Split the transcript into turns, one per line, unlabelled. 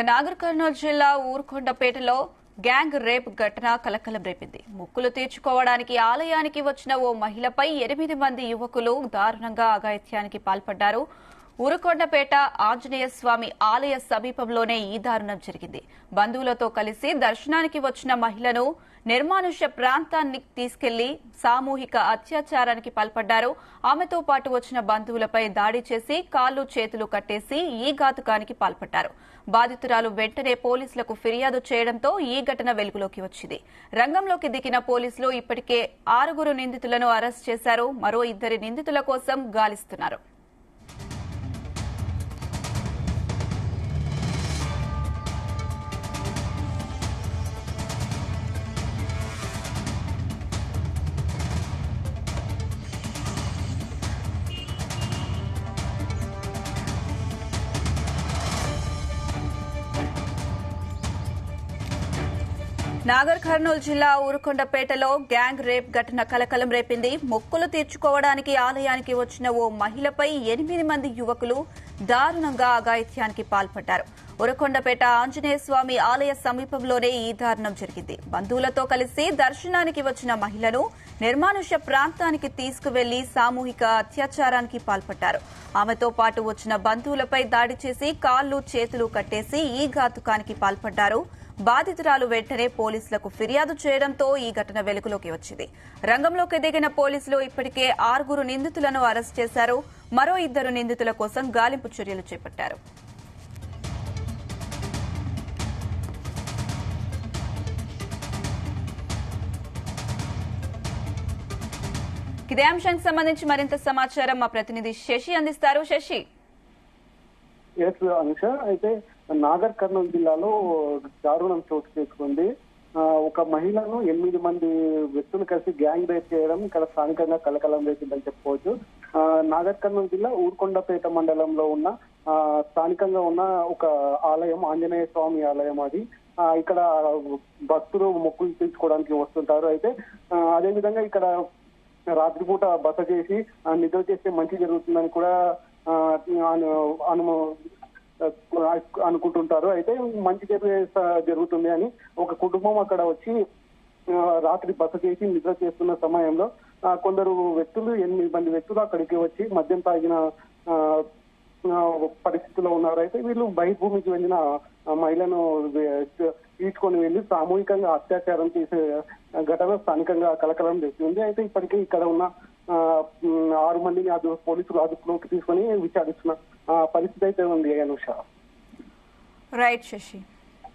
నాగర్ కర్నూలు జిల్లా ఊరుకొండపేటలో gang rape ఘటన కలకలం రేపింది. మొక్కులు తీర్చుకోవడానికి ఆలయానికి వచ్చిన ఓ మహిళపై 8 మంది యువకులు దారుణంగా అఘాయిత్యానికి పాల్పడ్డారు. ఊరుకొండపేట ఆంజనేయ స్వామి ఆలయ సమీపంలోనే ఈ దారుణం జరిగింది. బంధువులతో కలిసి దర్శనానికి వచ్చిన మహిళను నిర్మానుష్య ప్రాంతానికి తీసుకెళ్లి సామూహిక అత్యాచారానికి పాల్పడ్డారు. ఆమెతో పాటు వచ్చిన బంధువులపై దాడి చేసి కాళ్లు చేతులు కట్టేసి ఈ ఘాతుకానికి పాల్పడ్డారు. బాధితురాలు వెంటనే పోలీసులకు ఫిర్యాదు చేయడంతో ఈ ఘటన వెలుగులోకి వచ్చింది. రంగంలోకి దిగిన పోలీసులు ఇప్పటికే 6 నిందితులను అరెస్ట్ చేశారు. మరో 2 నిందితుల కోసం గాలిస్తున్నారు. నాగర్ కర్నూలు జిల్లా ఊరుకొండపేటలో గ్యాంగ్ రేప్ ఘటన కలకలం రేపింది. మొక్కులు తీర్చుకోవడానికి ఆలయానికి వచ్చిన ఓ మహిళపై 8 మంది యువకులు దారుణంగా అఘాయిత్యానికి పాల్పడ్డారు. ఊరుకొండపేట ఆంజనేయ స్వామి ఆలయ సమీపంలోనే ఈ దారుణం జరిగింది. బంధువులతో కలిసి దర్శనానికి వచ్చిన మహిళను నిర్మానుష్య ప్రాంతానికి తీసుకువెళ్లి సామూహిక అత్యాచారానికి పాల్పడ్డారు. ఆమెతో పాటు వచ్చిన బంధువులపై దాడి చేసి కాళ్లు చేతులు కట్టేసి ఈ ఘాతుకానికి పాల్పడ్డారు. బాధితురాలు వెంటనే పోలీసులకు ఫిర్యాదు చేయడంతో ఈ ఘటన వెలుగులోకి వచ్చింది. రంగంలోకి దిగిన పోలీసులు ఇప్పటికే 6 నిందితులను అరెస్ట్ చేశారు. మరో 2 నిందితుల కోసం గాలింపు చర్యలు చేపట్టారు. ఇదే అంశానికి సంబంధించి మరింత సమాచారం మా ప్రతినిధి శశి అందిస్తారు. శశి,
అనుష, అయితే నాగర్ కర్నూలు జిల్లాలో దారుణం చోటు చేసుకుంది. ఒక మహిళను 8 మంది వ్యక్తులు కలిసి గ్యాంగ్ రేప్ చేయడం ఇక్కడ స్థానికంగా కలకలం రేపిందని చెప్పుకోవచ్చు. నాగర్ కర్నూలు జిల్లా ఊరుకొండపేట మండలంలో ఉన్న స్థానికంగా ఉన్న ఒక ఆలయం, ఆంజనేయ స్వామి ఆలయం. అది ఇక్కడ భక్తులు మొక్కులు తీర్చుకోవడానికి వస్తుంటారు. అయితే అదేవిధంగా ఇక్కడ రాత్రిపూట బస చేసి నిద్ర చేస్తే మంచి జరుగుతుందని కూడా అనుకుంటుంటారు. అయితే మంచి జరుగుతుంది అని ఒక కుటుంబం అక్కడ వచ్చి రాత్రి బస చేసి నిద్ర చేస్తున్న సమయంలో కొందరు వ్యక్తులు 8 మంది వ్యక్తులు అక్కడికి వచ్చి మద్యం తాగిన పరిస్థితిలో ఉన్నారు. అయితే వీళ్ళు బహిర్భూమికి వెళ్లిన మహిళను తీసుకొని వెళ్లి సామూహికంగా అత్యాచారం చేసే ఘటన స్థానికంగా కలకలం చేస్తుంది. అయితే ఇప్పటికే ఇక్కడ ఉన్న 6 మందిని పోలీసులు అదుపులోకి తీసుకొని విచారిస్తున్న పరిస్థితి అయితే ఉంది. అనుష,
రైట్ శశి.